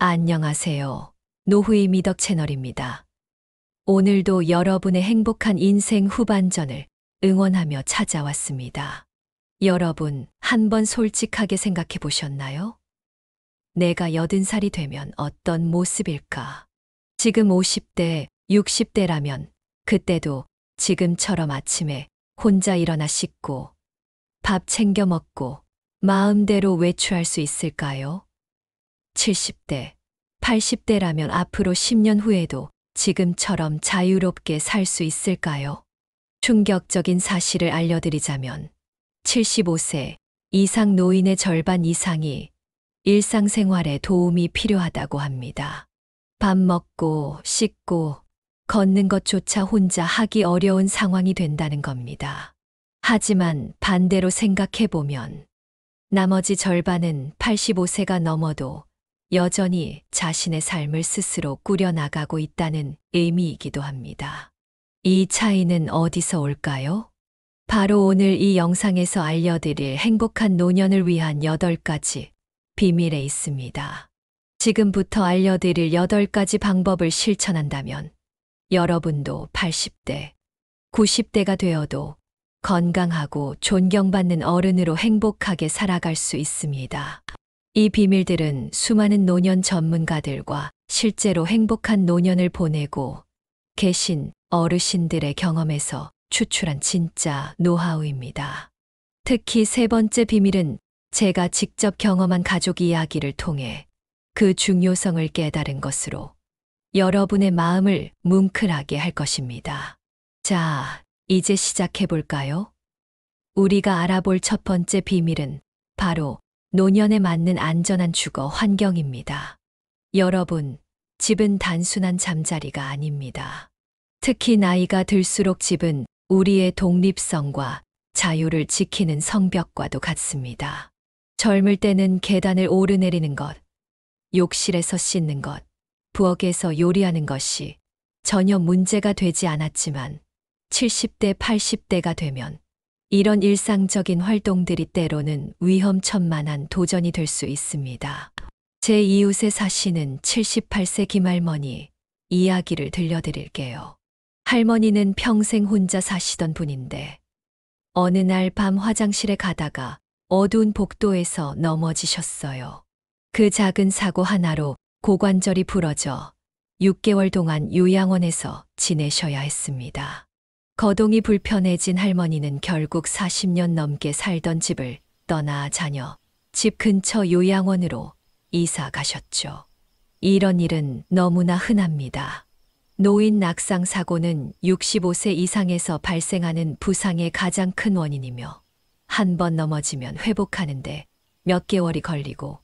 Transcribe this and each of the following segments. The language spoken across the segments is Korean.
안녕하세요. 노후의 미덕 채널입니다. 오늘도 여러분의 행복한 인생 후반전을 응원하며 찾아왔습니다. 여러분, 한번 솔직하게 생각해 보셨나요? 내가 80살이 되면 어떤 모습일까? 지금 50대, 60대라면 그때도 지금처럼 아침에 혼자 일어나 씻고 밥 챙겨 먹고 마음대로 외출할 수 있을까요? 70대, 80대라면 앞으로 10년 후에도 지금처럼 자유롭게 살 수 있을까요? 충격적인 사실을 알려드리자면 75세 이상 노인의 절반 이상이 일상생활에 도움이 필요하다고 합니다. 밥 먹고 씻고 걷는 것조차 혼자 하기 어려운 상황이 된다는 겁니다. 하지만 반대로 생각해보면 나머지 절반은 85세가 넘어도 여전히 자신의 삶을 스스로 꾸려나가고 있다는 의미이기도 합니다. 이 차이는 어디서 올까요? 바로 오늘 이 영상에서 알려드릴 행복한 노년을 위한 8가지 비밀에 있습니다. 지금부터 알려드릴 8가지 방법을 실천한다면 여러분도 80대, 90대가 되어도 건강하고 존경받는 어른으로 행복하게 살아갈 수 있습니다. 이 비밀들은 수많은 노년 전문가들과 실제로 행복한 노년을 보내고 계신 어르신들의 경험에서 추출한 진짜 노하우입니다. 특히 세 번째 비밀은 제가 직접 경험한 가족 이야기를 통해 그 중요성을 깨달은 것으로 여러분의 마음을 뭉클하게 할 것입니다. 자, 이제 시작해 볼까요? 우리가 알아볼 첫 번째 비밀은 바로 노년에 맞는 안전한 주거 환경입니다. 여러분, 집은 단순한 잠자리가 아닙니다. 특히 나이가 들수록 집은 우리의 독립성과 자유를 지키는 성벽과도 같습니다. 젊을 때는 계단을 오르내리는 것, 욕실에서 씻는 것, 부엌에서 요리하는 것이 전혀 문제가 되지 않았지만 70대, 80대가 되면 이런 일상적인 활동들이 때로는 위험천만한 도전이 될 수 있습니다. 제 이웃에 사시는 78세 김할머니 이야기를 들려드릴게요. 할머니는 평생 혼자 사시던 분인데 어느 날 밤 화장실에 가다가 어두운 복도에서 넘어지셨어요. 그 작은 사고 하나로 고관절이 부러져 6개월 동안 요양원에서 지내셔야 했습니다. 거동이 불편해진 할머니는 결국 40년 넘게 살던 집을 떠나 자녀, 집 근처 요양원으로 이사 가셨죠. 이런 일은 너무나 흔합니다. 노인 낙상 사고는 65세 이상에서 발생하는 부상의 가장 큰 원인이며 한 번 넘어지면 회복하는데 몇 개월이 걸리고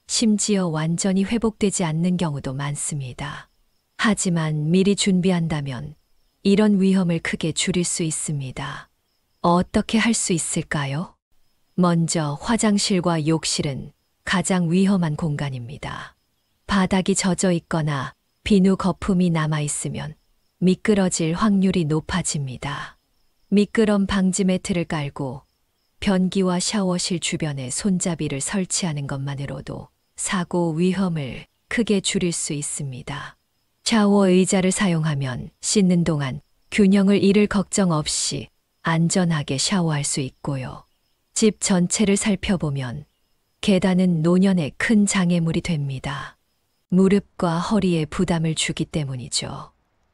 심지어 완전히 회복되지 않는 경우도 많습니다. 하지만 미리 준비한다면 이런 위험을 크게 줄일 수 있습니다. 어떻게 할 수 있을까요? 먼저 화장실과 욕실은 가장 위험한 공간입니다. 바닥이 젖어 있거나 비누 거품이 남아 있으면 미끄러질 확률이 높아집니다. 미끄럼 방지 매트를 깔고 변기와 샤워실 주변에 손잡이를 설치하는 것만으로도 사고 위험을 크게 줄일 수 있습니다. 샤워 의자를 사용하면 씻는 동안 균형을 잃을 걱정 없이 안전하게 샤워할 수 있고요. 집 전체를 살펴보면 계단은 노년에 큰 장애물이 됩니다. 무릎과 허리에 부담을 주기 때문이죠.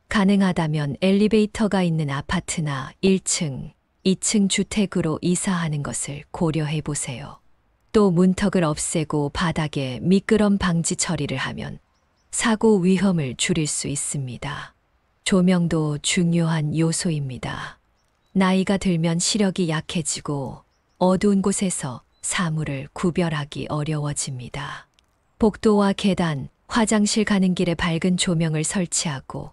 가능하다면 엘리베이터가 있는 아파트나 1층, 2층 주택으로 이사하는 것을 고려해 보세요. 또 문턱을 없애고 바닥에 미끄럼 방지 처리를 하면 사고 위험을 줄일 수 있습니다. 조명도 중요한 요소입니다. 나이가 들면 시력이 약해지고 어두운 곳에서 사물을 구별하기 어려워집니다. 복도와 계단, 화장실 가는 길에 밝은 조명을 설치하고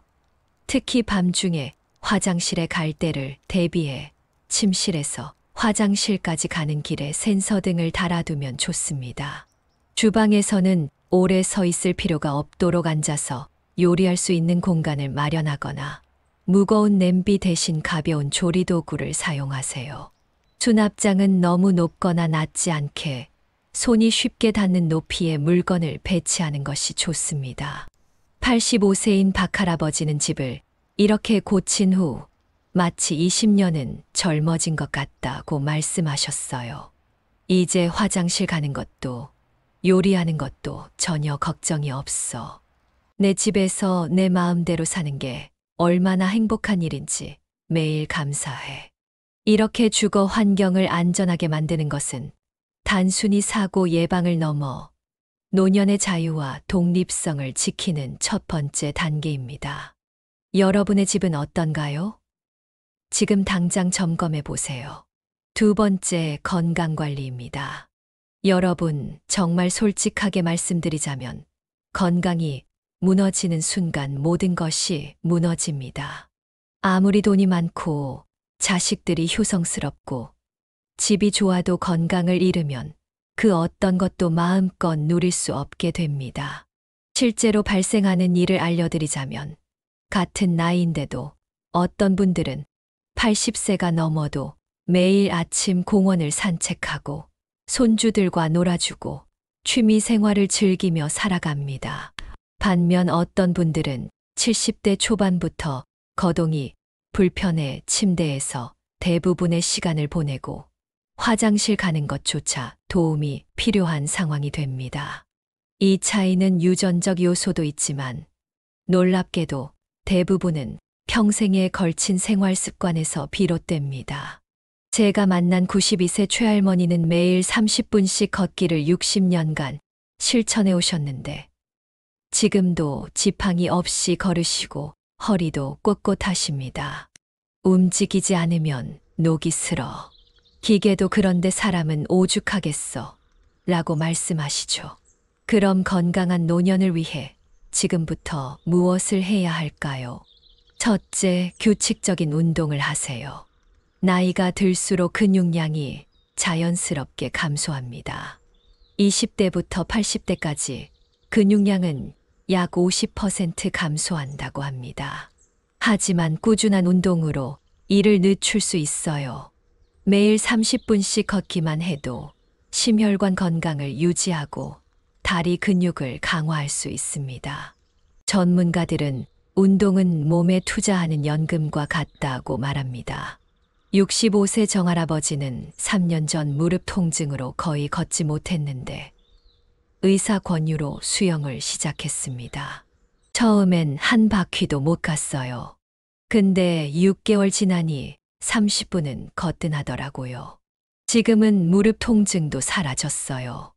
특히 밤중에 화장실에 갈 때를 대비해 침실에서 화장실까지 가는 길에 센서 등을 달아두면 좋습니다. 주방에서는 오래 서 있을 필요가 없도록 앉아서 요리할 수 있는 공간을 마련하거나 무거운 냄비 대신 가벼운 조리도구를 사용하세요. 수납장은 너무 높거나 낮지 않게 손이 쉽게 닿는 높이의 물건을 배치하는 것이 좋습니다. 85세인 박할아버지는 집을 이렇게 고친 후 마치 20년은 젊어진 것 같다고 말씀하셨어요. 이제 화장실 가는 것도 요리하는 것도 전혀 걱정이 없어. 내 집에서 내 마음대로 사는 게 얼마나 행복한 일인지 매일 감사해. 이렇게 주거 환경을 안전하게 만드는 것은 단순히 사고 예방을 넘어 노년의 자유와 독립성을 지키는 첫 번째 단계입니다. 여러분의 집은 어떤가요? 지금 당장 점검해 보세요. 두 번째, 건강관리입니다. 여러분, 정말 솔직하게 말씀드리자면 건강이 무너지는 순간 모든 것이 무너집니다. 아무리 돈이 많고 자식들이 효성스럽고 집이 좋아도 건강을 잃으면 그 어떤 것도 마음껏 누릴 수 없게 됩니다. 실제로 발생하는 일을 알려드리자면 같은 나이인데도 어떤 분들은 80세가 넘어도 매일 아침 공원을 산책하고 손주들과 놀아주고 취미 생활을 즐기며 살아갑니다. 반면 어떤 분들은 70대 초반부터 거동이 불편해 침대에서 대부분의 시간을 보내고 화장실 가는 것조차 도움이 필요한 상황이 됩니다. 이 차이는 유전적 요소도 있지만 놀랍게도 대부분은 평생에 걸친 생활 습관에서 비롯됩니다. 제가 만난 92세 최할머니는 매일 30분씩 걷기를 60년간 실천해 오셨는데 지금도 지팡이 없이 걸으시고 허리도 꼿꼿하십니다. 움직이지 않으면 녹이 슬어. 기계도 그런데 사람은 오죽하겠어. 라고 말씀하시죠. 그럼 건강한 노년을 위해 지금부터 무엇을 해야 할까요? 첫째, 규칙적인 운동을 하세요. 나이가 들수록 근육량이 자연스럽게 감소합니다. 20대부터 80대까지 근육량은 약 50% 감소한다고 합니다. 하지만 꾸준한 운동으로 이를 늦출 수 있어요. 매일 30분씩 걷기만 해도 심혈관 건강을 유지하고 다리 근육을 강화할 수 있습니다. 전문가들은 운동은 몸에 투자하는 연금과 같다고 말합니다. 65세 정할아버지는 3년 전 무릎 통증으로 거의 걷지 못했는데 의사 권유로 수영을 시작했습니다. 처음엔 한 바퀴도 못 갔어요. 근데 6개월 지나니 30분은 거뜬하더라고요. 지금은 무릎 통증도 사라졌어요.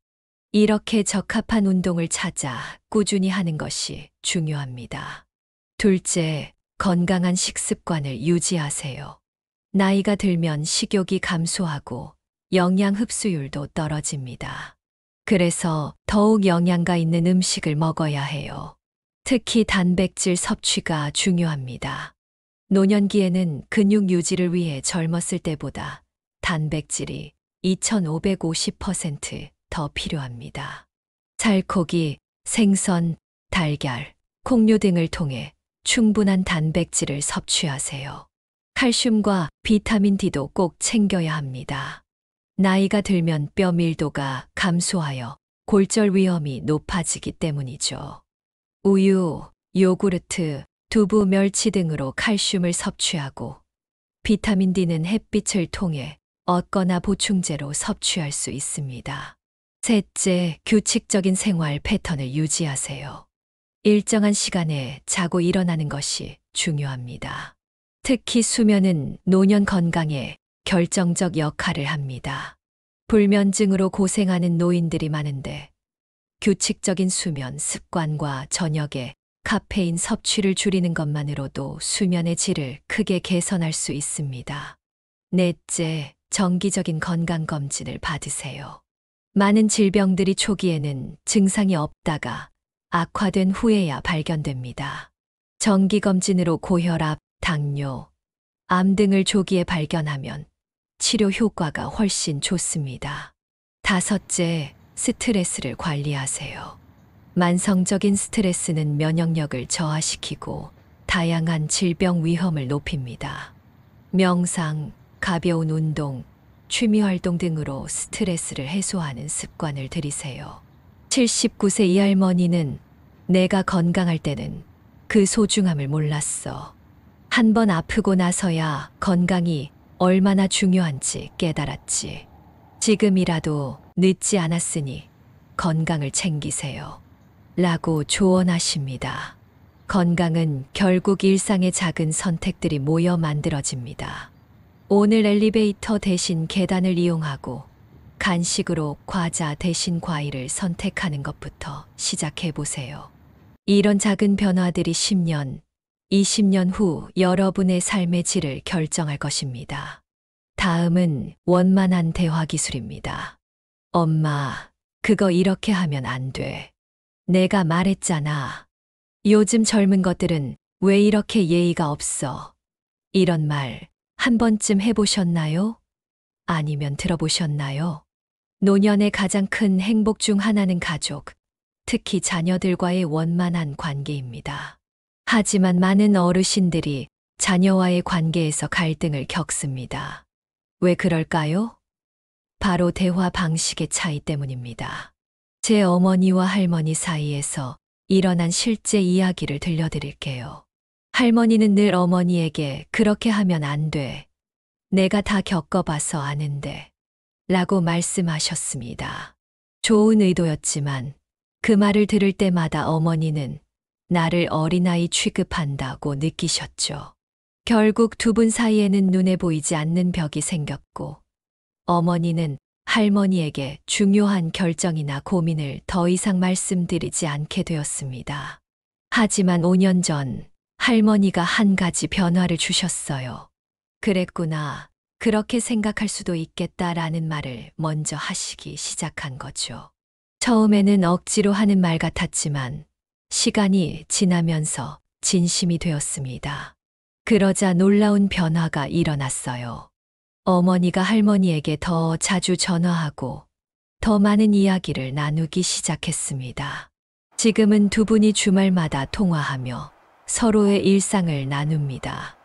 이렇게 적합한 운동을 찾아 꾸준히 하는 것이 중요합니다. 둘째, 건강한 식습관을 유지하세요. 나이가 들면 식욕이 감소하고 영양 흡수율도 떨어집니다. 그래서 더욱 영양가 있는 음식을 먹어야 해요. 특히 단백질 섭취가 중요합니다. 노년기에는 근육 유지를 위해 젊었을 때보다 단백질이 2550% 더 필요합니다. 살코기, 생선, 달걀, 콩류 등을 통해 충분한 단백질을 섭취하세요. 칼슘과 비타민 D도 꼭 챙겨야 합니다. 나이가 들면 뼈 밀도가 감소하여 골절 위험이 높아지기 때문이죠. 우유, 요구르트, 두부, 멸치 등으로 칼슘을 섭취하고 비타민 D는 햇빛을 통해 얻거나 보충제로 섭취할 수 있습니다. 셋째, 규칙적인 생활 패턴을 유지하세요. 일정한 시간에 자고 일어나는 것이 중요합니다. 특히 수면은 노년 건강에 결정적 역할을 합니다. 불면증으로 고생하는 노인들이 많은데 규칙적인 수면 습관과 저녁에 카페인 섭취를 줄이는 것만으로도 수면의 질을 크게 개선할 수 있습니다. 넷째, 정기적인 건강검진을 받으세요. 많은 질병들이 초기에는 증상이 없다가 악화된 후에야 발견됩니다. 정기검진으로 고혈압, 당뇨, 암 등을 조기에 발견하면 치료 효과가 훨씬 좋습니다. 다섯째, 스트레스를 관리하세요. 만성적인 스트레스는 면역력을 저하시키고 다양한 질병 위험을 높입니다. 명상, 가벼운 운동, 취미 활동 등으로 스트레스를 해소하는 습관을 들이세요. 79세 이 할머니는 내가 건강할 때는 그 소중함을 몰랐어. 한 번 아프고 나서야 건강이 얼마나 중요한지 깨달았지. 지금이라도 늦지 않았으니 건강을 챙기세요. 라고 조언하십니다. 건강은 결국 일상의 작은 선택들이 모여 만들어집니다. 오늘 엘리베이터 대신 계단을 이용하고 간식으로 과자 대신 과일을 선택하는 것부터 시작해 보세요. 이런 작은 변화들이 10년, 20년 후 여러분의 삶의 질을 결정할 것입니다. 다음은 원만한 대화 기술입니다. 엄마, 그거 이렇게 하면 안 돼. 내가 말했잖아. 요즘 젊은 것들은 왜 이렇게 예의가 없어? 이런 말 한 번쯤 해보셨나요? 아니면 들어보셨나요? 노년의 가장 큰 행복 중 하나는 가족, 특히 자녀들과의 원만한 관계입니다. 하지만 많은 어르신들이 자녀와의 관계에서 갈등을 겪습니다. 왜 그럴까요? 바로 대화 방식의 차이 때문입니다. 제 어머니와 할머니 사이에서 일어난 실제 이야기를 들려드릴게요. 할머니는 늘 어머니에게 그렇게 하면 안 돼. 내가 다 겪어봐서 아는데. 라고 말씀하셨습니다. 좋은 의도였지만 그 말을 들을 때마다 어머니는 나를 어린아이 취급한다고 느끼셨죠. 결국 두 분 사이에는 눈에 보이지 않는 벽이 생겼고 어머니는 할머니에게 중요한 결정이나 고민을 더 이상 말씀드리지 않게 되었습니다. 하지만 5년 전 할머니가 한 가지 변화를 주셨어요. 그랬구나. 그렇게 생각할 수도 있겠다라는 말을 먼저 하시기 시작한 거죠. 처음에는 억지로 하는 말 같았지만 시간이 지나면서 진심이 되었습니다. 그러자 놀라운 변화가 일어났어요. 어머니가 할머니에게 더 자주 전화하고 더 많은 이야기를 나누기 시작했습니다. 지금은 두 분이 주말마다 통화하며 서로의 일상을 나눕니다.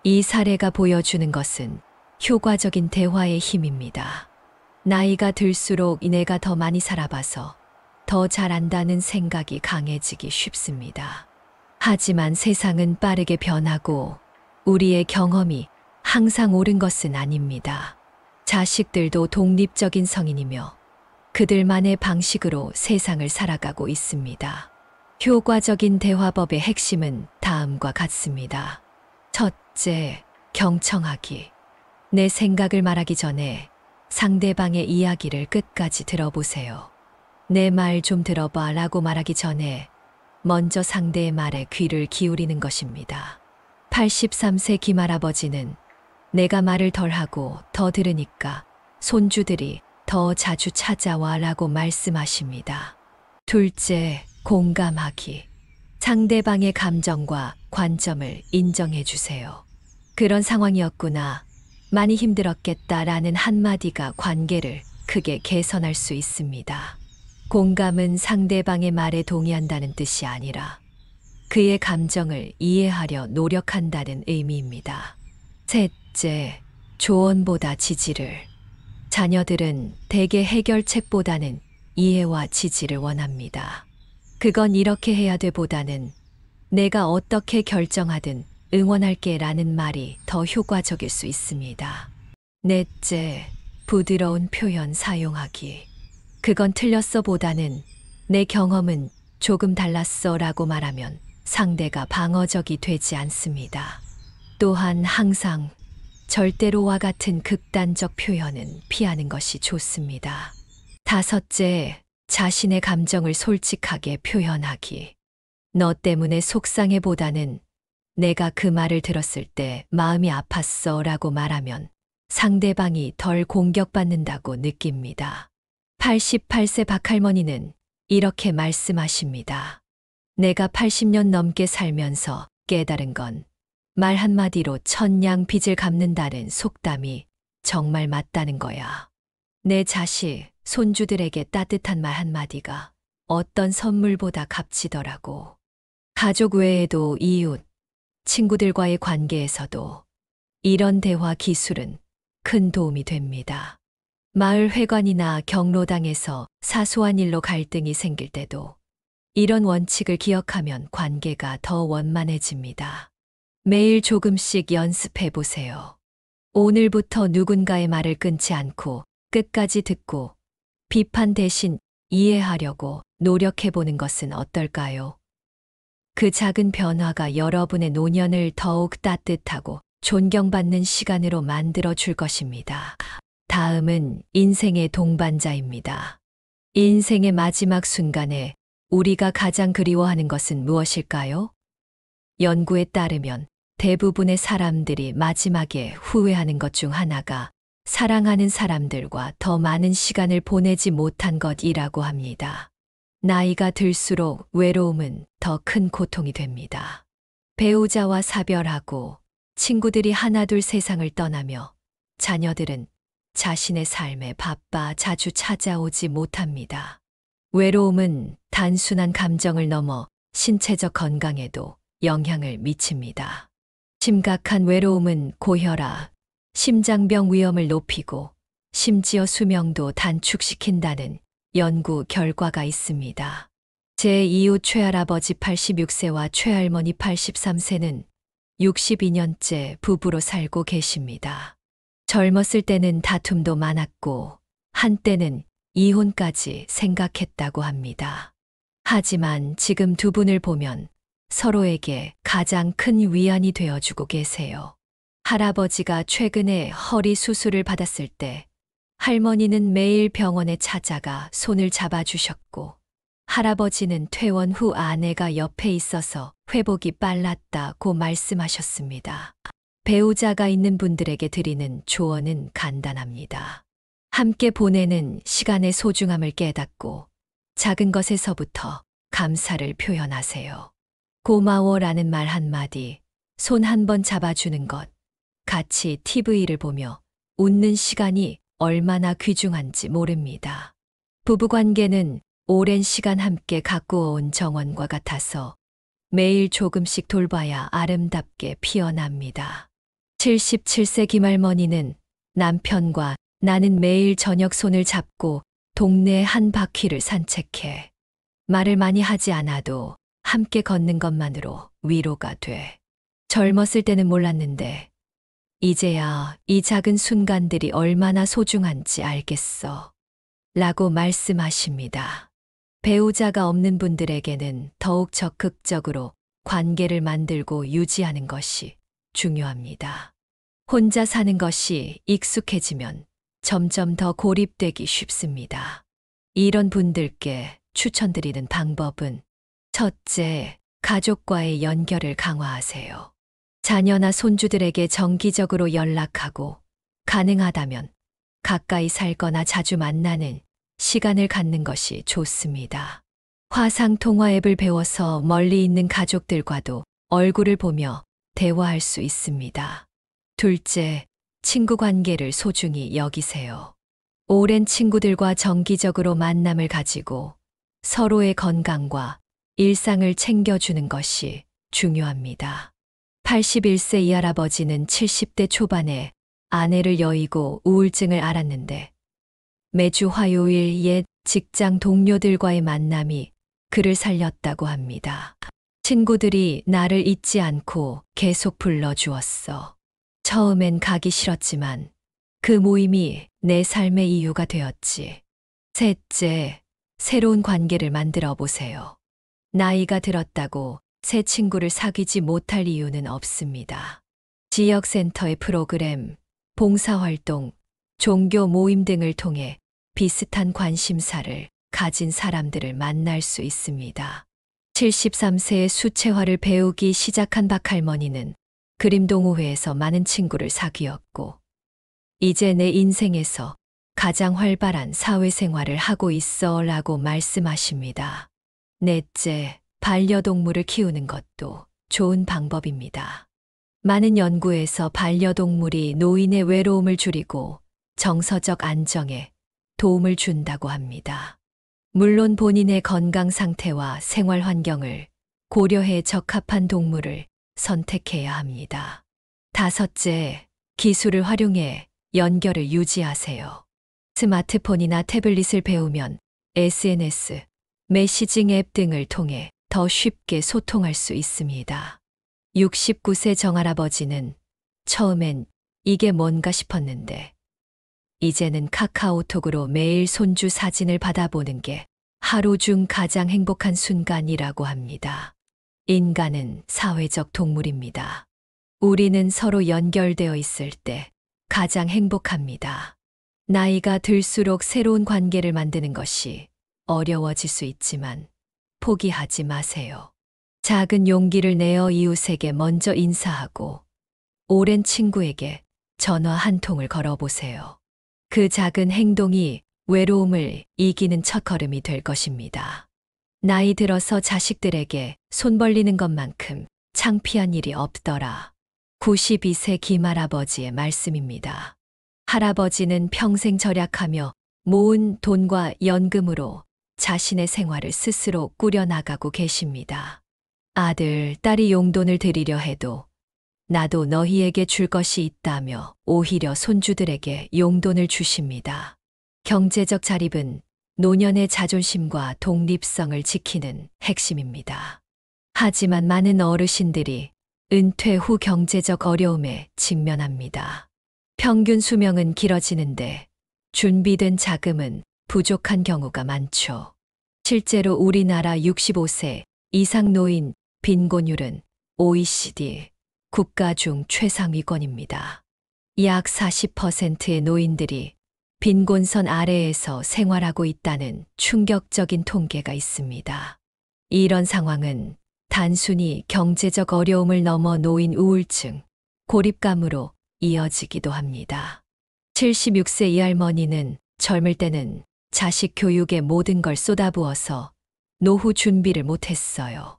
이 사례가 보여주는 것은 효과적인 대화의 힘입니다. 나이가 들수록 내가 더 많이 살아봐서 더 잘안다는 생각이 강해지기 쉽습니다. 하지만 세상은 빠르게 변하고 우리의 경험이 항상 옳은 것은 아닙니다. 자식들도 독립적인 성인이며 그들만의 방식으로 세상을 살아가고 있습니다. 효과적인 대화법의 핵심은 다음과 같습니다. 첫째, 경청하기. 내 생각을 말하기 전에 상대방의 이야기를 끝까지 들어보세요. 내 말 좀 들어봐 라고 말하기 전에 먼저 상대의 말에 귀를 기울이는 것입니다. 83세 김할아버지는 내가 말을 덜하고 더 들으니까 손주들이 더 자주 찾아와 라고 말씀하십니다. 둘째, 공감하기. 상대방의 감정과 관점을 인정해 주세요. 그런 상황이었구나. 많이 힘들었겠다라는 한마디가 관계를 크게 개선할 수 있습니다. 공감은 상대방의 말에 동의한다는 뜻이 아니라 그의 감정을 이해하려 노력한다는 의미입니다. 셋째, 조언보다 지지를. 자녀들은 대개 해결책보다는 이해와 지지를 원합니다. 그건 이렇게 해야 돼 보다는 내가 어떻게 결정하든 응원할게 라는 말이 더 효과적일 수 있습니다. 넷째, 부드러운 표현 사용하기. 그건 틀렸어 보다는 내 경험은 조금 달랐어 라고 말하면 상대가 방어적이 되지 않습니다. 또한 항상 절대로와 같은 극단적 표현은 피하는 것이 좋습니다. 다섯째, 자신의 감정을 솔직하게 표현하기. 너 때문에 속상해 보다는 내가 그 말을 들었을 때 마음이 아팠어 라고 말하면 상대방이 덜 공격받는다고 느낍니다. 88세 박할머니는 이렇게 말씀하십니다. 내가 80년 넘게 살면서 깨달은 건 말 한마디로 천냥 빚을 갚는다는 속담이 정말 맞다는 거야. 내 자식, 손주들에게 따뜻한 말 한마디가 어떤 선물보다 값지더라고. 가족 외에도 이웃, 친구들과의 관계에서도 이런 대화 기술은 큰 도움이 됩니다. 마을 회관이나 경로당에서 사소한 일로 갈등이 생길 때도 이런 원칙을 기억하면 관계가 더 원만해집니다. 매일 조금씩 연습해 보세요. 오늘부터 누군가의 말을 끊지 않고 끝까지 듣고 비판 대신 이해하려고 노력해 보는 것은 어떨까요? 그 작은 변화가 여러분의 노년을 더욱 따뜻하고 존경받는 시간으로 만들어 줄 것입니다. 다음은 인생의 동반자입니다. 인생의 마지막 순간에 우리가 가장 그리워하는 것은 무엇일까요? 연구에 따르면 대부분의 사람들이 마지막에 후회하는 것 중 하나가 사랑하는 사람들과 더 많은 시간을 보내지 못한 것이라고 합니다. 나이가 들수록 외로움은 더 큰 고통이 됩니다. 배우자와 사별하고 친구들이 하나둘 세상을 떠나며 자녀들은 자신의 삶에 바빠 자주 찾아오지 못합니다. 외로움은 단순한 감정을 넘어 신체적 건강에도 영향을 미칩니다. 심각한 외로움은 고혈압, 심장병 위험을 높이고 심지어 수명도 단축시킨다는 연구 결과가 있습니다. 제 이웃 최할아버지 86세와 최할머니 83세는 62년째 부부로 살고 계십니다. 젊었을 때는 다툼도 많았고 한때는 이혼까지 생각했다고 합니다. 하지만 지금 두 분을 보면 서로에게 가장 큰 위안이 되어주고 계세요. 할아버지가 최근에 허리 수술을 받았을 때 할머니는 매일 병원에 찾아가 손을 잡아주셨고 할아버지는 퇴원 후 아내가 옆에 있어서 회복이 빨랐다고 말씀하셨습니다. 배우자가 있는 분들에게 드리는 조언은 간단합니다. 함께 보내는 시간의 소중함을 깨닫고 작은 것에서부터 감사를 표현하세요. 고마워라는 말 한마디, 손 한 번 잡아주는 것, 같이 TV를 보며 웃는 시간이 얼마나 귀중한지 모릅니다. 부부관계는 오랜 시간 함께 가꾸어온 정원과 같아서 매일 조금씩 돌봐야 아름답게 피어납니다. 77세 김할머니는 남편과 나는 매일 저녁 손을 잡고 동네 한 바퀴를 산책해. 말을 많이 하지 않아도 함께 걷는 것만으로 위로가 돼. 젊었을 때는 몰랐는데 이제야 이 작은 순간들이 얼마나 소중한지 알겠어. 라고 말씀하십니다. 배우자가 없는 분들에게는 더욱 적극적으로 관계를 만들고 유지하는 것이 중요합니다. 혼자 사는 것이 익숙해지면 점점 더 고립되기 쉽습니다. 이런 분들께 추천드리는 방법은 첫째, 가족과의 연결을 강화하세요. 자녀나 손주들에게 정기적으로 연락하고 가능하다면 가까이 살거나 자주 만나는 시간을 갖는 것이 좋습니다. 화상통화 앱을 배워서 멀리 있는 가족들과도 얼굴을 보며 대화할 수 있습니다. 둘째, 친구 관계를 소중히 여기세요. 오랜 친구들과 정기적으로 만남을 가지고 서로의 건강과 일상을 챙겨주는 것이 중요합니다. 81세 이 할아버지는 70대 초반에 아내를 여의고 우울증을 앓았는데 매주 화요일 옛 직장 동료들과의 만남이 그를 살렸다고 합니다. 친구들이 나를 잊지 않고 계속 불러주었어. 처음엔 가기 싫었지만 그 모임이 내 삶의 이유가 되었지. 셋째, 새로운 관계를 만들어 보세요. 나이가 들었다고 새 친구를 사귀지 못할 이유는 없습니다. 지역센터의 프로그램, 봉사활동, 종교 모임 등을 통해 비슷한 관심사를 가진 사람들을 만날 수 있습니다. 73세의 수채화를 배우기 시작한 박할머니는 그림 동호회에서 많은 친구를 사귀었고 이제 내 인생에서 가장 활발한 사회생활을 하고 있어 라고 말씀하십니다. 넷째, 반려동물을 키우는 것도 좋은 방법입니다. 많은 연구에서 반려동물이 노인의 외로움을 줄이고 정서적 안정에 도움을 준다고 합니다. 물론 본인의 건강 상태와 생활 환경을 고려해 적합한 동물을 선택해야 합니다. 다섯째, 기술을 활용해 연결을 유지하세요. 스마트폰이나 태블릿을 배우면 SNS, 메시징 앱 등을 통해 더 쉽게 소통할 수 있습니다. 69세 정할아버지는 처음엔 이게 뭔가 싶었는데 이제는 카카오톡으로 매일 손주 사진을 받아보는 게 하루 중 가장 행복한 순간이라고 합니다. 인간은 사회적 동물입니다. 우리는 서로 연결되어 있을 때 가장 행복합니다. 나이가 들수록 새로운 관계를 만드는 것이 어려워질 수 있지만 포기하지 마세요. 작은 용기를 내어 이웃에게 먼저 인사하고 오랜 친구에게 전화 한 통을 걸어보세요. 그 작은 행동이 외로움을 이기는 첫걸음이 될 것입니다. 나이 들어서 자식들에게 손 벌리는 것만큼 창피한 일이 없더라. 92세 김할아버지의 말씀입니다. 할아버지는 평생 절약하며 모은 돈과 연금으로 자신의 생활을 스스로 꾸려나가고 계십니다. 아들, 딸이 용돈을 드리려 해도 나도 너희에게 줄 것이 있다며 오히려 손주들에게 용돈을 주십니다. 경제적 자립은 노년의 자존심과 독립성을 지키는 핵심입니다. 하지만 많은 어르신들이 은퇴 후 경제적 어려움에 직면합니다. 평균 수명은 길어지는데 준비된 자금은 부족한 경우가 많죠. 실제로 우리나라 65세 이상 노인 빈곤율은 OECD 국가 중 최상위권입니다. 약 40%의 노인들이 빈곤선 아래에서 생활하고 있다는 충격적인 통계가 있습니다. 이런 상황은 단순히 경제적 어려움을 넘어 노인 우울증, 고립감으로 이어지기도 합니다. 76세 이 할머니는 젊을 때는 자식 교육에 모든 걸 쏟아부어서 노후 준비를 못했어요.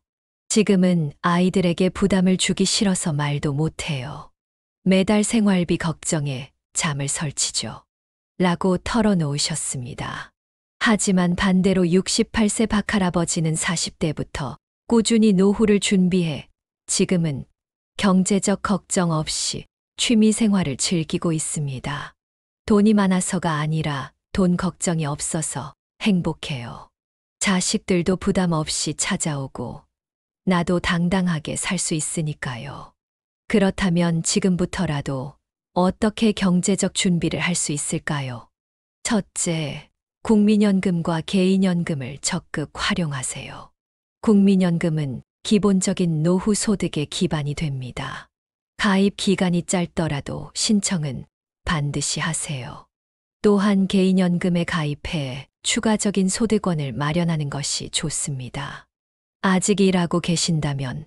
지금은 아이들에게 부담을 주기 싫어서 말도 못해요. 매달 생활비 걱정에 잠을 설치죠. 라고 털어놓으셨습니다. 하지만 반대로 68세 박할아버지는 40대부터 꾸준히 노후를 준비해 지금은 경제적 걱정 없이 취미 생활을 즐기고 있습니다. 돈이 많아서가 아니라 돈 걱정이 없어서 행복해요. 자식들도 부담 없이 찾아오고 나도 당당하게 살 수 있으니까요. 그렇다면 지금부터라도 어떻게 경제적 준비를 할 수 있을까요? 첫째, 국민연금과 개인연금을 적극 활용하세요. 국민연금은 기본적인 노후 소득의 기반이 됩니다. 가입 기간이 짧더라도 신청은 반드시 하세요. 또한 개인연금에 가입해 추가적인 소득원을 마련하는 것이 좋습니다. 아직 일하고 계신다면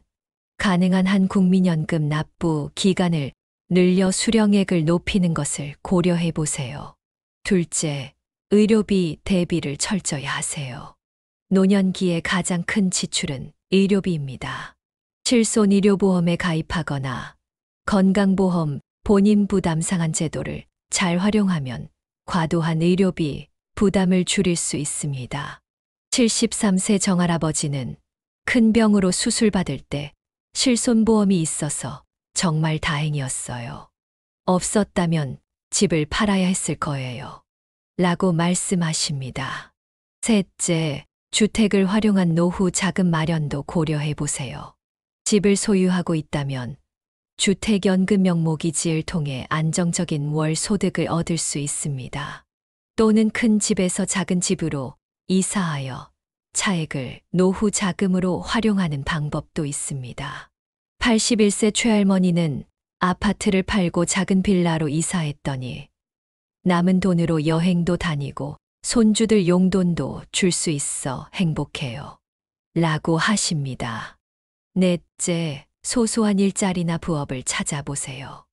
가능한 한 국민연금 납부 기간을 늘려 수령액을 높이는 것을 고려해 보세요. 둘째, 의료비 대비를 철저히 하세요. 노년기의 가장 큰 지출은 의료비입니다. 실손의료보험에 가입하거나 건강보험 본인 부담 상한 제도를 잘 활용하면 과도한 의료비 부담을 줄일 수 있습니다. 73세 정할아버지는 큰 병으로 수술받을 때 실손보험이 있어서 정말 다행이었어요. 없었다면 집을 팔아야 했을 거예요. 라고 말씀하십니다. 셋째, 주택을 활용한 노후 자금 마련도 고려해 보세요. 집을 소유하고 있다면 주택연금 명목이지를 통해 안정적인 월 소득을 얻을 수 있습니다. 또는 큰 집에서 작은 집으로 이사하여 차액을 노후 자금으로 활용하는 방법도 있습니다. 81세 최할머니는 아파트를 팔고 작은 빌라로 이사했더니 남은 돈으로 여행도 다니고 손주들 용돈도 줄 수 있어 행복해요. 라고 하십니다. 넷째, 소소한 일자리나 부업을 찾아보세요.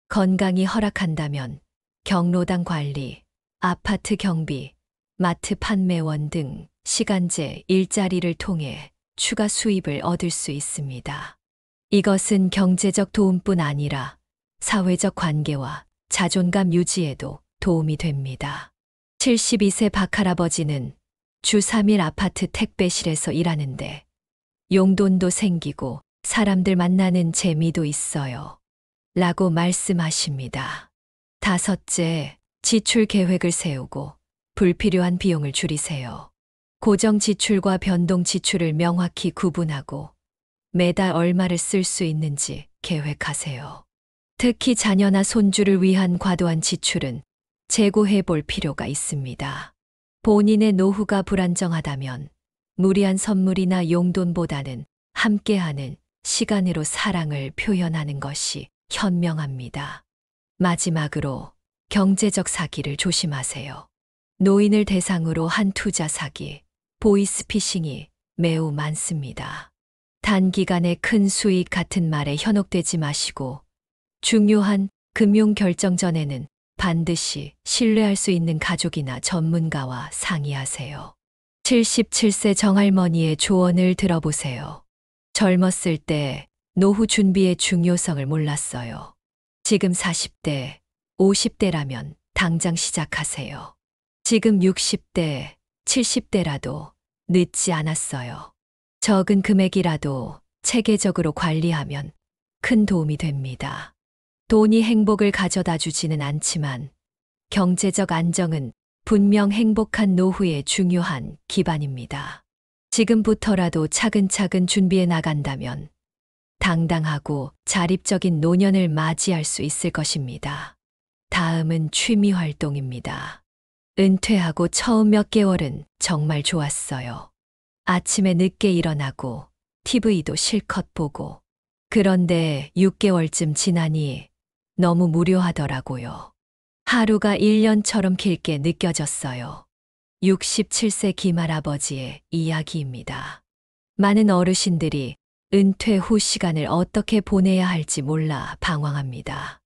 건강이 허락한다면 경로당 관리, 아파트 경비, 마트 판매원 등 시간제 일자리를 통해 추가 수입을 얻을 수 있습니다. 이것은 경제적 도움뿐 아니라 사회적 관계와 자존감 유지에도 도움이 됩니다. 72세 박할아버지는 주 3일 아파트 택배실에서 일하는데 용돈도 생기고 사람들 만나는 재미도 있어요. 라고 말씀하십니다. 5째, 지출 계획을 세우고 불필요한 비용을 줄이세요. 고정 지출과 변동 지출을 명확히 구분하고 매달 얼마를 쓸 수 있는지 계획하세요. 특히 자녀나 손주를 위한 과도한 지출은 재고해 볼 필요가 있습니다. 본인의 노후가 불안정하다면 무리한 선물이나 용돈보다는 함께하는 시간으로 사랑을 표현하는 것이 현명합니다. 마지막으로 경제적 사기를 조심하세요. 노인을 대상으로 한 투자 사기, 보이스피싱이 매우 많습니다. 단기간에 큰 수익 같은 말에 현혹되지 마시고 중요한 금융 결정 전에는 반드시 신뢰할 수 있는 가족이나 전문가와 상의하세요. 77세 정할머니의 조언을 들어보세요. 젊었을 때 노후 준비의 중요성을 몰랐어요. 지금 40대, 50대라면 당장 시작하세요. 지금 60대, 70대라도 늦지 않았어요. 적은 금액이라도 체계적으로 관리하면 큰 도움이 됩니다. 돈이 행복을 가져다 주지는 않지만 경제적 안정은 분명 행복한 노후의 중요한 기반입니다. 지금부터라도 차근차근 준비해 나간다면 당당하고 자립적인 노년을 맞이할 수 있을 것입니다. 다음은 취미 활동입니다. 은퇴하고 처음 몇 개월은 정말 좋았어요. 아침에 늦게 일어나고 TV도 실컷 보고. 그런데 6개월쯤 지나니 너무 무료하더라고요. 하루가 1년처럼 길게 느껴졌어요. 67세 김할아버지의 이야기입니다. 많은 어르신들이 은퇴 후 시간을 어떻게 보내야 할지 몰라 방황합니다.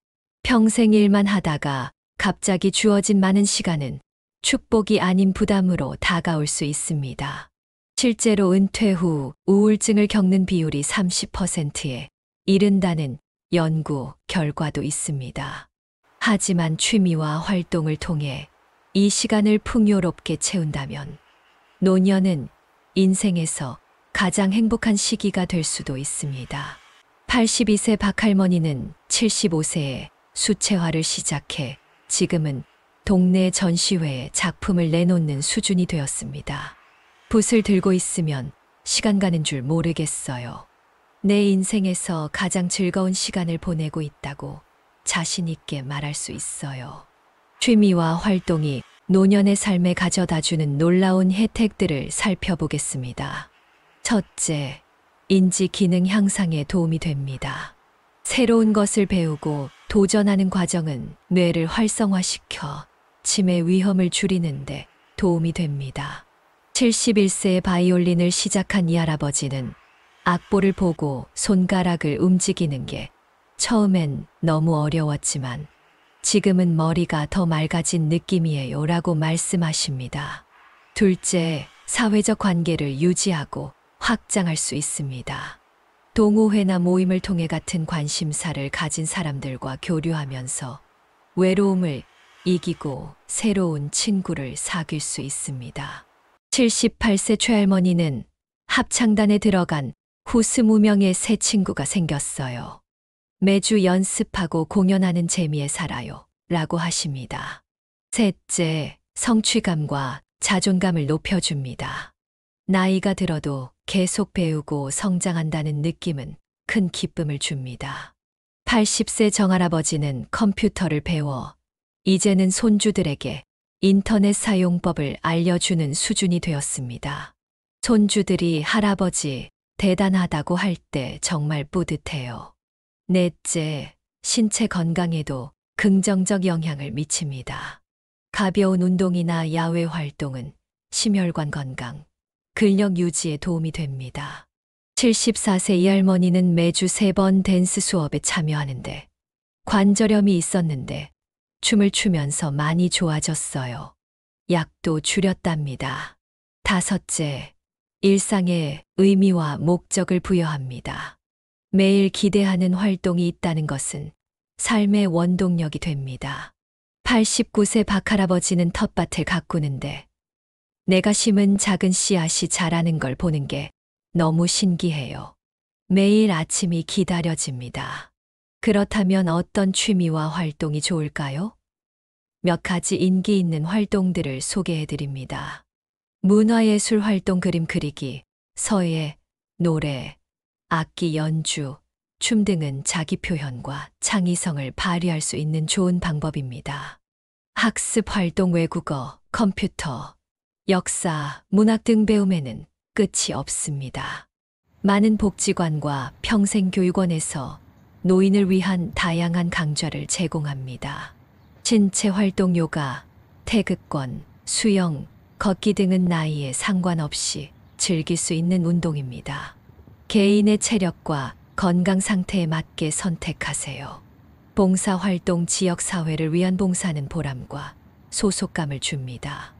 평생 일만 하다가 갑자기 주어진 많은 시간은 축복이 아닌 부담으로 다가올 수 있습니다. 실제로 은퇴 후 우울증을 겪는 비율이 30%에 이른다는 연구 결과도 있습니다. 하지만 취미와 활동을 통해 이 시간을 풍요롭게 채운다면 노년은 인생에서 가장 행복한 시기가 될 수도 있습니다. 82세 박할머니는 75세에 수채화를 시작해 지금은 동네 전시회에 작품을 내놓는 수준이 되었습니다. 붓을 들고 있으면 시간 가는 줄 모르겠어요. 내 인생에서 가장 즐거운 시간을 보내고 있다고 자신 있게 말할 수 있어요. 취미와 활동이 노년의 삶에 가져다주는 놀라운 혜택들을 살펴보겠습니다. 첫째, 인지 기능 향상에 도움이 됩니다. 새로운 것을 배우고 도전하는 과정은 뇌를 활성화시켜 치매 위험을 줄이는데 도움이 됩니다. 71세의 바이올린을 시작한 이 할아버지는 악보를 보고 손가락을 움직이는 게 처음엔 너무 어려웠지만 지금은 머리가 더 맑아진 느낌이에요 라고 말씀하십니다. 둘째, 사회적 관계를 유지하고 확장할 수 있습니다. 동호회나 모임을 통해 같은 관심사를 가진 사람들과 교류하면서 외로움을 이기고 새로운 친구를 사귈 수 있습니다. 78세 최할머니는 합창단에 들어간 후 20명의 새 친구가 생겼어요. 매주 연습하고 공연하는 재미에 살아요 라고 하십니다. 셋째, 성취감과 자존감을 높여줍니다. 나이가 들어도 계속 배우고 성장한다는 느낌은 큰 기쁨을 줍니다. 80세 정할아버지는 컴퓨터를 배워 이제는 손주들에게 인터넷 사용법을 알려주는 수준이 되었습니다. 손주들이 할아버지 대단하다고 할 때 정말 뿌듯해요. 넷째, 신체 건강에도 긍정적 영향을 미칩니다. 가벼운 운동이나 야외 활동은 심혈관 건강, 근력 유지에 도움이 됩니다. 74세 이 할머니는 매주 3번 댄스 수업에 참여하는데 관절염이 있었는데 춤을 추면서 많이 좋아졌어요. 약도 줄였답니다. 다섯째, 일상에 의미와 목적을 부여합니다. 매일 기대하는 활동이 있다는 것은 삶의 원동력이 됩니다. 89세 박할아버지는 텃밭을 가꾸는데 내가 심은 작은 씨앗이 자라는 걸 보는 게 너무 신기해요. 매일 아침이 기다려집니다. 그렇다면 어떤 취미와 활동이 좋을까요? 몇 가지 인기 있는 활동들을 소개해 드립니다. 문화예술 활동 그림 그리기, 서예, 노래, 악기 연주, 춤 등은 자기 표현과 창의성을 발휘할 수 있는 좋은 방법입니다. 학습 활동 외국어, 컴퓨터, 역사, 문학 등 배움에는 끝이 없습니다. 많은 복지관과 평생교육원에서 노인을 위한 다양한 강좌를 제공합니다. 신체 활동 요가, 태극권, 수영, 걷기 등은 나이에 상관없이 즐길 수 있는 운동입니다. 개인의 체력과 건강 상태에 맞게 선택하세요. 봉사활동 지역사회를 위한 봉사는 보람과 소속감을 줍니다.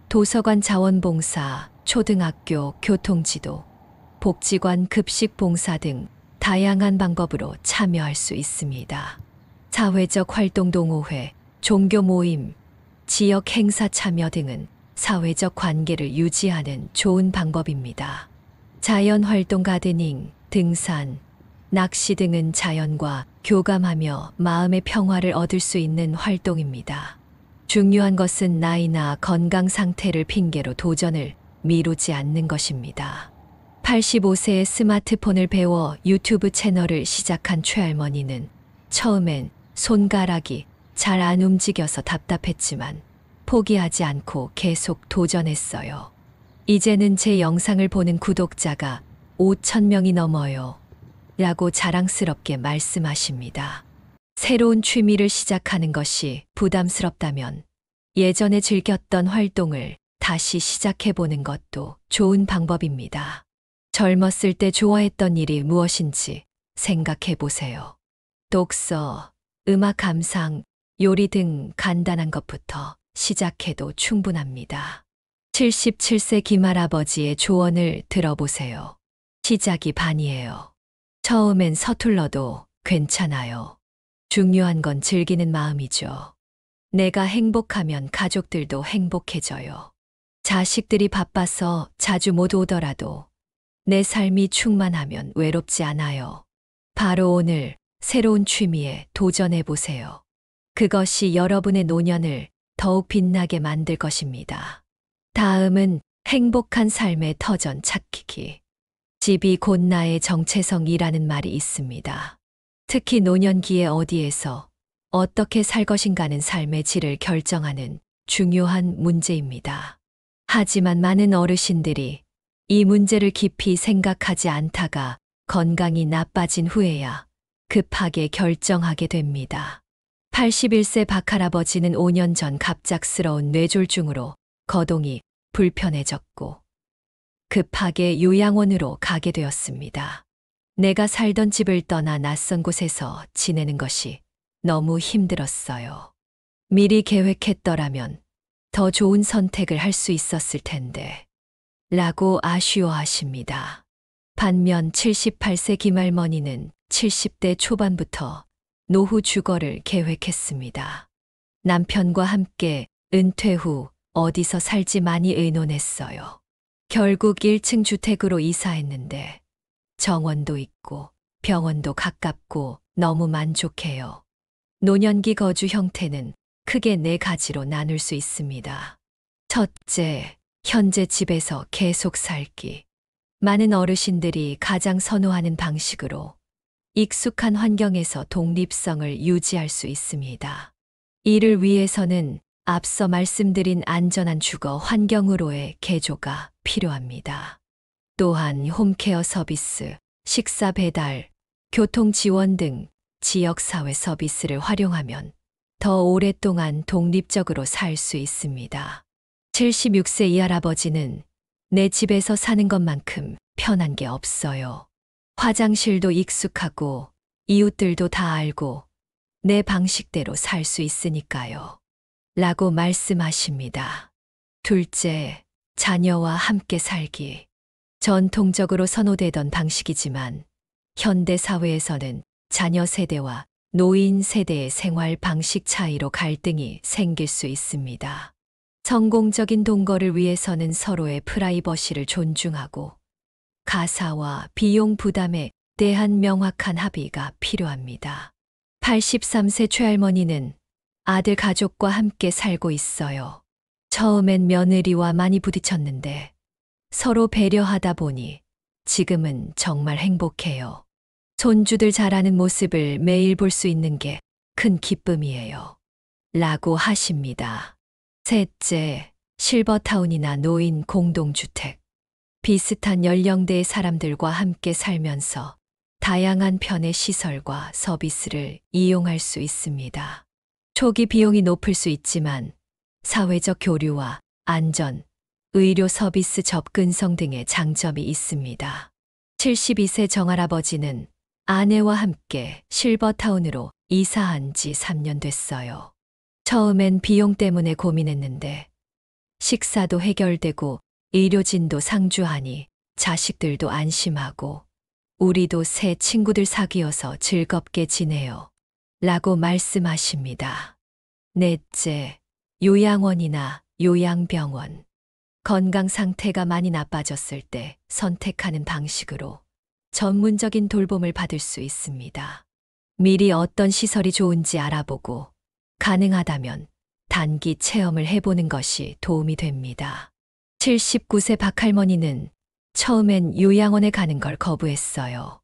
도서관 자원봉사, 초등학교 교통지도, 복지관 급식봉사 등 다양한 방법으로 참여할 수 있습니다. 사회적 활동 동호회, 종교 모임, 지역 행사 참여 등은 사회적 관계를 유지하는 좋은 방법입니다. 자연활동 가드닝, 등산, 낚시 등은 자연과 교감하며 마음의 평화를 얻을 수 있는 활동입니다. 중요한 것은 나이나 건강 상태를 핑계로 도전을 미루지 않는 것입니다. 85세에 스마트폰을 배워 유튜브 채널을 시작한 최할머니는 처음엔 손가락이 잘 안 움직여서 답답했지만 포기하지 않고 계속 도전했어요. 이제는 제 영상을 보는 구독자가 5,000명이 넘어요. 라고 자랑스럽게 말씀하십니다. 새로운 취미를 시작하는 것이 부담스럽다면 예전에 즐겼던 활동을 다시 시작해보는 것도 좋은 방법입니다. 젊었을 때 좋아했던 일이 무엇인지 생각해보세요. 독서, 음악 감상, 요리 등 간단한 것부터 시작해도 충분합니다. 77세 김할아버지의 조언을 들어보세요. 시작이 반이에요. 처음엔 서툴러도 괜찮아요. 중요한 건 즐기는 마음이죠. 내가 행복하면 가족들도 행복해져요. 자식들이 바빠서 자주 못 오더라도 내 삶이 충만하면 외롭지 않아요. 바로 오늘 새로운 취미에 도전해 보세요. 그것이 여러분의 노년을 더욱 빛나게 만들 것입니다. 다음은 행복한 삶의 터전 찾기. 집이 곧 나의 정체성이라는 말이 있습니다. 특히 노년기에 어디에서 어떻게 살 것인가는 삶의 질을 결정하는 중요한 문제입니다. 하지만 많은 어르신들이 이 문제를 깊이 생각하지 않다가 건강이 나빠진 후에야 급하게 결정하게 됩니다. 81세 박할아버지는 5년 전 갑작스러운 뇌졸중으로 거동이 불편해졌고 급하게 요양원으로 가게 되었습니다. 내가 살던 집을 떠나 낯선 곳에서 지내는 것이 너무 힘들었어요. 미리 계획했더라면 더 좋은 선택을 할 수 있었을 텐데 라고 아쉬워하십니다. 반면 78세 김할머니는 70대 초반부터 노후 주거를 계획했습니다. 남편과 함께 은퇴 후 어디서 살지 많이 의논했어요. 결국 1층 주택으로 이사했는데 정원도 있고 병원도 가깝고 너무 만족해요. 노년기 거주 형태는 크게 4가지로 나눌 수 있습니다. 첫째, 현재 집에서 계속 살기. 많은 어르신들이 가장 선호하는 방식으로 익숙한 환경에서 독립성을 유지할 수 있습니다. 이를 위해서는 앞서 말씀드린 안전한 주거 환경으로의 개조가 필요합니다. 또한 홈케어 서비스, 식사 배달, 교통 지원 등 지역사회 서비스를 활용하면 더 오랫동안 독립적으로 살 수 있습니다. 76세 이 할아버지는 내 집에서 사는 것만큼 편한 게 없어요. 화장실도 익숙하고 이웃들도 다 알고 내 방식대로 살 수 있으니까요. 라고 말씀하십니다. 둘째, 자녀와 함께 살기. 전통적으로 선호되던 방식이지만 현대 사회에서는 자녀 세대와 노인 세대의 생활 방식 차이로 갈등이 생길 수 있습니다. 성공적인 동거를 위해서는 서로의 프라이버시를 존중하고 가사와 비용 부담에 대한 명확한 합의가 필요합니다. 83세 최할머니는 아들 가족과 함께 살고 있어요. 처음엔 며느리와 많이 부딪혔는데 서로 배려하다 보니 지금은 정말 행복해요. 손주들 자라는 모습을 매일 볼 수 있는 게 큰 기쁨이에요. 라고 하십니다. 셋째, 실버타운이나 노인 공동주택. 비슷한 연령대의 사람들과 함께 살면서 다양한 편의 시설과 서비스를 이용할 수 있습니다. 초기 비용이 높을 수 있지만 사회적 교류와 안전, 의료 서비스 접근성 등의 장점이 있습니다. 72세 정할아버지는 아내와 함께 실버타운으로 이사한 지 3년 됐어요. 처음엔 비용 때문에 고민했는데 식사도 해결되고 의료진도 상주하니 자식들도 안심하고 우리도 새 친구들 사귀어서 즐겁게 지내요. 라고 말씀하십니다. 넷째, 요양원이나 요양병원. 건강 상태가 많이 나빠졌을 때 선택하는 방식으로 전문적인 돌봄을 받을 수 있습니다. 미리 어떤 시설이 좋은지 알아보고 가능하다면 단기 체험을 해보는 것이 도움이 됩니다. 79세 박할머니는 처음엔 요양원에 가는 걸 거부했어요.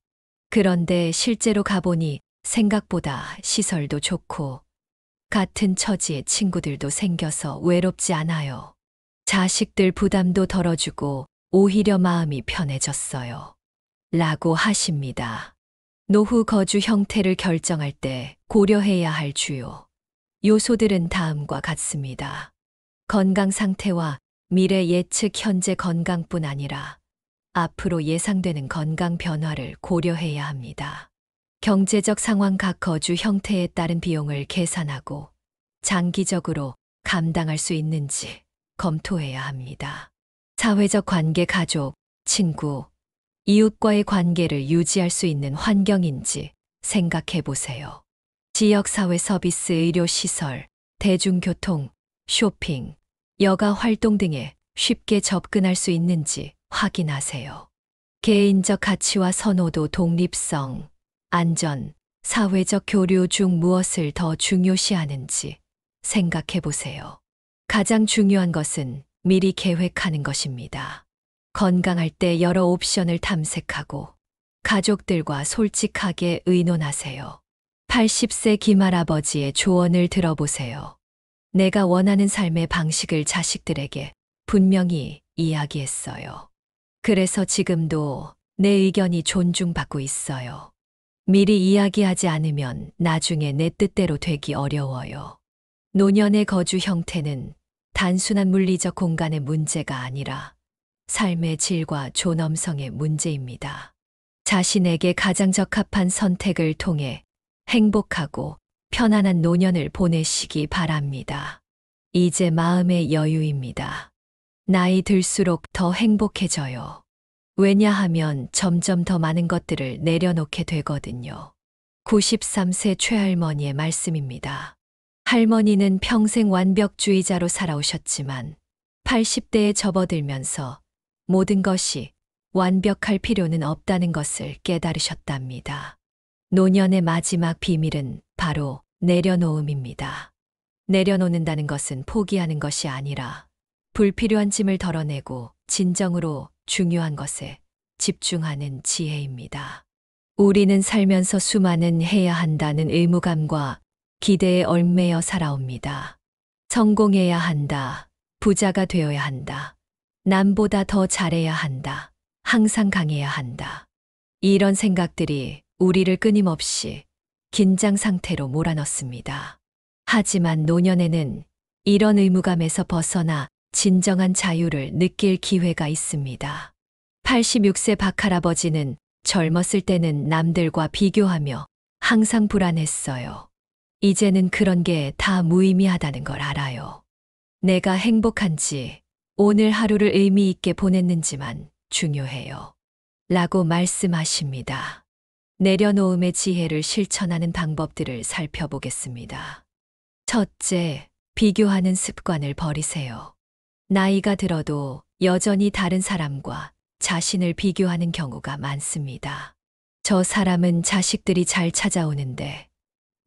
그런데 실제로 가보니 생각보다 시설도 좋고 같은 처지의 친구들도 생겨서 외롭지 않아요. 자식들 부담도 덜어주고 오히려 마음이 편해졌어요. 라고 하십니다. 노후 거주 형태를 결정할 때 고려해야 할 주요 요소들은 다음과 같습니다. 건강 상태와 미래 예측 현재 건강뿐 아니라 앞으로 예상되는 건강 변화를 고려해야 합니다. 경제적 상황 각 거주 형태에 따른 비용을 계산하고 장기적으로 감당할 수 있는지 검토해야 합니다. 사회적 관계 가족, 친구, 이웃과의 관계를 유지할 수 있는 환경인지 생각해 보세요. 지역사회 서비스 의료시설, 대중교통, 쇼핑, 여가 활동 등에 쉽게 접근할 수 있는지 확인하세요. 개인적 가치와 선호도 독립성, 안전, 사회적 교류 중 무엇을 더 중요시하는지 생각해 보세요. 가장 중요한 것은 미리 계획하는 것입니다. 건강할 때 여러 옵션을 탐색하고 가족들과 솔직하게 의논하세요. 80세 김할아버지의 조언을 들어보세요. 내가 원하는 삶의 방식을 자식들에게 분명히 이야기했어요. 그래서 지금도 내 의견이 존중받고 있어요. 미리 이야기하지 않으면 나중에 내 뜻대로 되기 어려워요. 노년의 거주 형태는 단순한 물리적 공간의 문제가 아니라 삶의 질과 존엄성의 문제입니다. 자신에게 가장 적합한 선택을 통해 행복하고 편안한 노년을 보내시기 바랍니다. 이제 마음의 여유입니다. 나이 들수록 더 행복해져요. 왜냐하면 점점 더 많은 것들을 내려놓게 되거든요. 93세 최할머니의 말씀입니다. 할머니는 평생 완벽주의자로 살아오셨지만 80대에 접어들면서 모든 것이 완벽할 필요는 없다는 것을 깨달으셨답니다. 노년의 마지막 비밀은 바로 내려놓음입니다. 내려놓는다는 것은 포기하는 것이 아니라 불필요한 짐을 덜어내고 진정으로 중요한 것에 집중하는 지혜입니다. 우리는 살면서 수많은 해야 한다는 의무감과 기대에 얽매여 살아옵니다. 성공해야 한다. 부자가 되어야 한다. 남보다 더 잘해야 한다. 항상 강해야 한다. 이런 생각들이 우리를 끊임없이 긴장 상태로 몰아넣습니다. 하지만 노년에는 이런 의무감에서 벗어나 진정한 자유를 느낄 기회가 있습니다. 86세 박할아버지는 젊었을 때는 남들과 비교하며 항상 불안했어요. 이제는 그런 게 다 무의미하다는 걸 알아요. 내가 행복한지 오늘 하루를 의미 있게 보냈는지만 중요해요. 라고 말씀하십니다. 내려놓음의 지혜를 실천하는 방법들을 살펴보겠습니다. 첫째, 비교하는 습관을 버리세요. 나이가 들어도 여전히 다른 사람과 자신을 비교하는 경우가 많습니다. 저 사람은 자식들이 잘 찾아오는데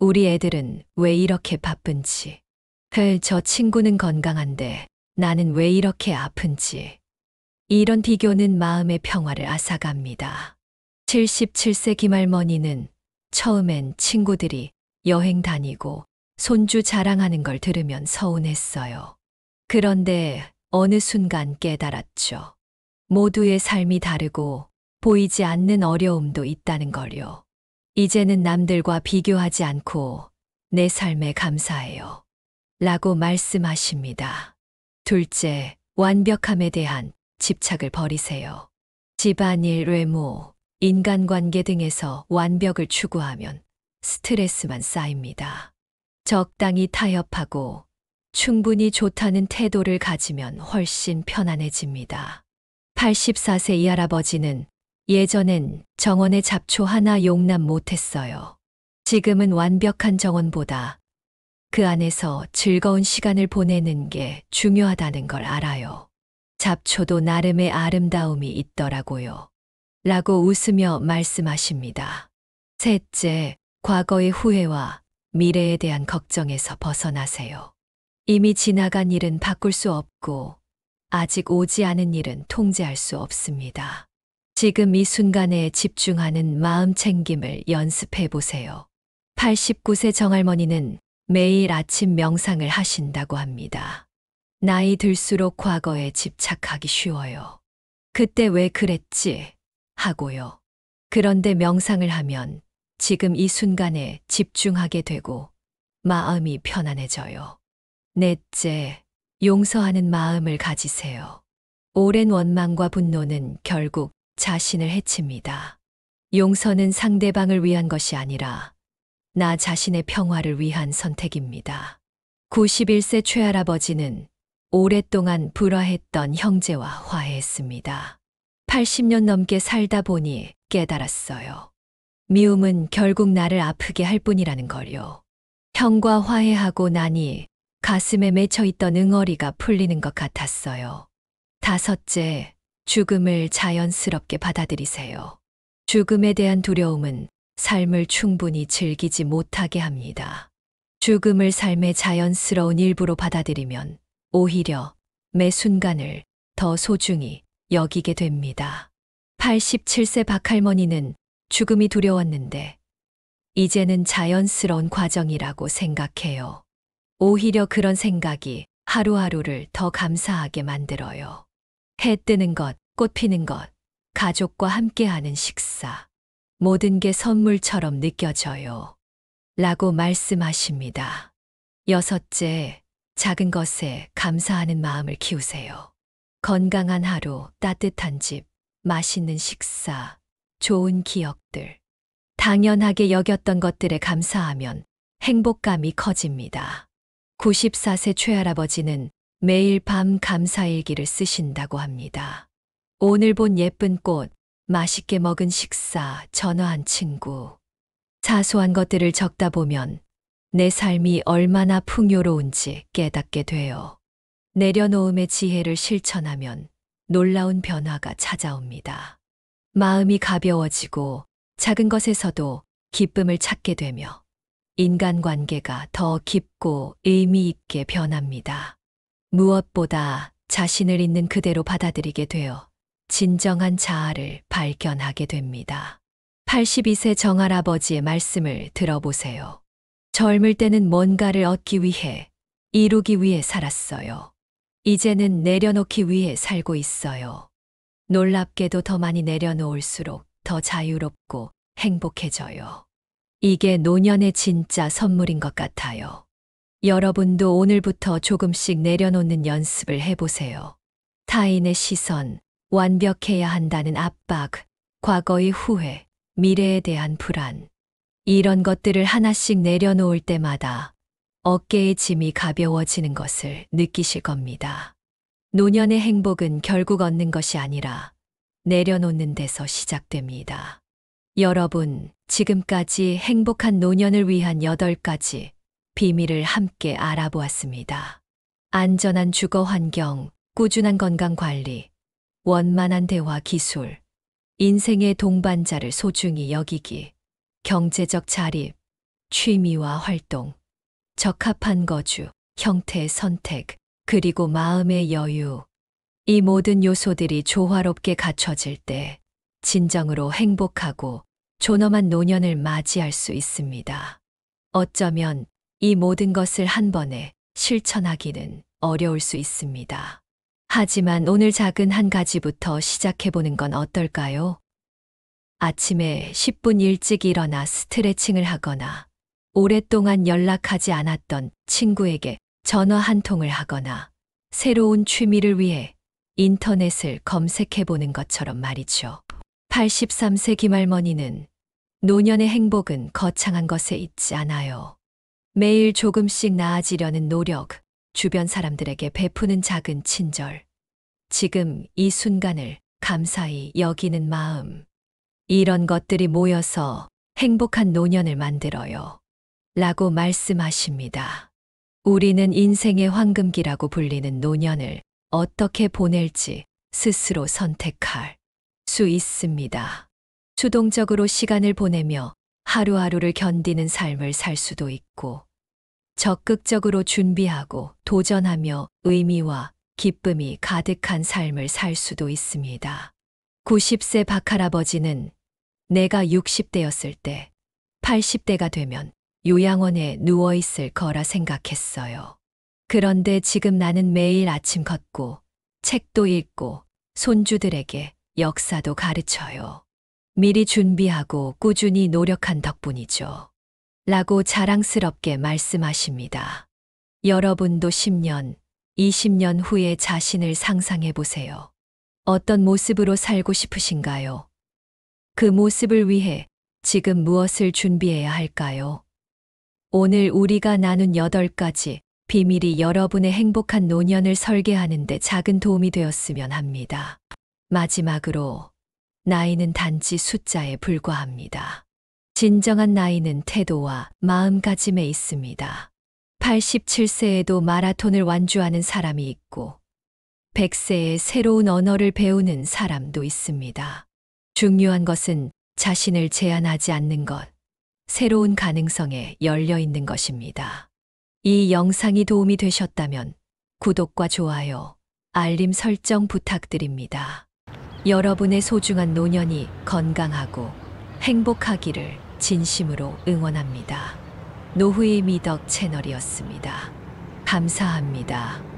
우리 애들은 왜 이렇게 바쁜지. 저 친구는 건강한데 나는 왜 이렇게 아픈지. 이런 비교는 마음의 평화를 앗아갑니다. 77세 김할머니는 처음엔 친구들이 여행 다니고 손주 자랑하는 걸 들으면 서운했어요. 그런데 어느 순간 깨달았죠. 모두의 삶이 다르고 보이지 않는 어려움도 있다는 걸요. 이제는 남들과 비교하지 않고 내 삶에 감사해요. 라고 말씀하십니다. 둘째, 완벽함에 대한 집착을 버리세요. 집안일, 외모, 인간관계 등에서 완벽을 추구하면 스트레스만 쌓입니다. 적당히 타협하고 충분히 좋다는 태도를 가지면 훨씬 편안해집니다. 84세 이 할아버지는 예전엔 정원의 잡초 하나 용납 못했어요. 지금은 완벽한 정원보다 그 안에서 즐거운 시간을 보내는 게 중요하다는 걸 알아요. 잡초도 나름의 아름다움이 있더라고요. 라고 웃으며 말씀하십니다. 셋째, 과거의 후회와 미래에 대한 걱정에서 벗어나세요. 이미 지나간 일은 바꿀 수 없고 아직 오지 않은 일은 통제할 수 없습니다. 지금 이 순간에 집중하는 마음 챙김을 연습해 보세요. 89세 정할머니는 매일 아침 명상을 하신다고 합니다. 나이 들수록 과거에 집착하기 쉬워요. 그때 왜 그랬지? 하고요. 그런데 명상을 하면 지금 이 순간에 집중하게 되고 마음이 편안해져요. 넷째, 용서하는 마음을 가지세요. 오랜 원망과 분노는 결국 자신을 해칩니다. 용서는 상대방을 위한 것이 아니라 나 자신의 평화를 위한 선택입니다. 91세 최할아버지는 오랫동안 불화했던 형제와 화해했습니다. 80년 넘게 살다 보니 깨달았어요. 미움은 결국 나를 아프게 할 뿐이라는 걸요. 형과 화해하고 나니 가슴에 맺혀있던 응어리가 풀리는 것 같았어요. 다섯째, 죽음을 자연스럽게 받아들이세요. 죽음에 대한 두려움은 삶을 충분히 즐기지 못하게 합니다. 죽음을 삶의 자연스러운 일부로 받아들이면 오히려 매 순간을 더 소중히 여기게 됩니다. 87세 박할머니는 죽음이 두려웠는데 이제는 자연스러운 과정이라고 생각해요. 오히려 그런 생각이 하루하루를 더 감사하게 만들어요. 해 뜨는 것, 꽃 피는 것, 가족과 함께하는 식사, 모든 게 선물처럼 느껴져요. 라고 말씀하십니다. 여섯째, 작은 것에 감사하는 마음을 키우세요. 건강한 하루, 따뜻한 집, 맛있는 식사, 좋은 기억들. 당연하게 여겼던 것들에 감사하면 행복감이 커집니다. 94세 최할아버지는 매일 밤 감사일기를 쓰신다고 합니다. 오늘 본 예쁜 꽃, 맛있게 먹은 식사, 전화한 친구. 사소한 것들을 적다 보면 내 삶이 얼마나 풍요로운지 깨닫게 돼요. 내려놓음의 지혜를 실천하면 놀라운 변화가 찾아옵니다. 마음이 가벼워지고 작은 것에서도 기쁨을 찾게 되며 인간관계가 더 깊고 의미 있게 변합니다. 무엇보다 자신을 있는 그대로 받아들이게 되어 진정한 자아를 발견하게 됩니다. 82세 정할아버지의 말씀을 들어보세요. 젊을 때는 뭔가를 얻기 위해, 이루기 위해 살았어요. 이제는 내려놓기 위해 살고 있어요. 놀랍게도 더 많이 내려놓을수록 더 자유롭고 행복해져요. 이게 노년의 진짜 선물인 것 같아요. 여러분도 오늘부터 조금씩 내려놓는 연습을 해보세요. 타인의 시선, 완벽해야 한다는 압박, 과거의 후회, 미래에 대한 불안. 이런 것들을 하나씩 내려놓을 때마다 어깨의 짐이 가벼워지는 것을 느끼실 겁니다. 노년의 행복은 결국 얻는 것이 아니라 내려놓는 데서 시작됩니다. 여러분, 지금까지 행복한 노년을 위한 8가지 비밀을 함께 알아보았습니다. 안전한 주거 환경, 꾸준한 건강 관리, 원만한 대화 기술, 인생의 동반자를 소중히 여기기, 경제적 자립, 취미와 활동, 적합한 거주, 형태의 선택, 그리고 마음의 여유. 이 모든 요소들이 조화롭게 갖춰질 때 진정으로 행복하고 존엄한 노년을 맞이할 수 있습니다. 어쩌면 이 모든 것을 한 번에 실천하기는 어려울 수 있습니다. 하지만 오늘 작은 한 가지부터 시작해보는 건 어떨까요? 아침에 10분 일찍 일어나 스트레칭을 하거나, 오랫동안 연락하지 않았던 친구에게 전화 한 통을 하거나, 새로운 취미를 위해 인터넷을 검색해보는 것처럼 말이죠. 83세 김할머니는 노년의 행복은 거창한 것에 있지 않아요. 매일 조금씩 나아지려는 노력, 주변 사람들에게 베푸는 작은 친절, 지금 이 순간을 감사히 여기는 마음, 이런 것들이 모여서 행복한 노년을 만들어요. 라고 말씀하십니다. 우리는 인생의 황금기라고 불리는 노년을 어떻게 보낼지 스스로 선택할 수 있습니다. 수동적으로 시간을 보내며 하루하루를 견디는 삶을 살 수도 있고, 적극적으로 준비하고 도전하며 의미와 기쁨이 가득한 삶을 살 수도 있습니다. 90세 박할아버지는 내가 60대였을 때 80대가 되면 요양원에 누워있을 거라 생각했어요. 그런데 지금 나는 매일 아침 걷고 책도 읽고 손주들에게 역사도 가르쳐요. 미리 준비하고 꾸준히 노력한 덕분이죠. 라고 자랑스럽게 말씀하십니다. 여러분도 10년, 20년 후의 자신을 상상해 보세요. 어떤 모습으로 살고 싶으신가요? 그 모습을 위해 지금 무엇을 준비해야 할까요? 오늘 우리가 나눈 8가지 비밀이 여러분의 행복한 노년을 설계하는 데 작은 도움이 되었으면 합니다. 마지막으로, 나이는 단지 숫자에 불과합니다. 진정한 나이는 태도와 마음가짐에 있습니다. 87세에도 마라톤을 완주하는 사람이 있고, 100세에 새로운 언어를 배우는 사람도 있습니다. 중요한 것은 자신을 제한하지 않는 것, 새로운 가능성에 열려 있는 것입니다. 이 영상이 도움이 되셨다면 구독과 좋아요, 알림 설정 부탁드립니다. 여러분의 소중한 노년이 건강하고 행복하기를 진심으로 응원합니다. 노후의 미덕 채널이었습니다. 감사합니다.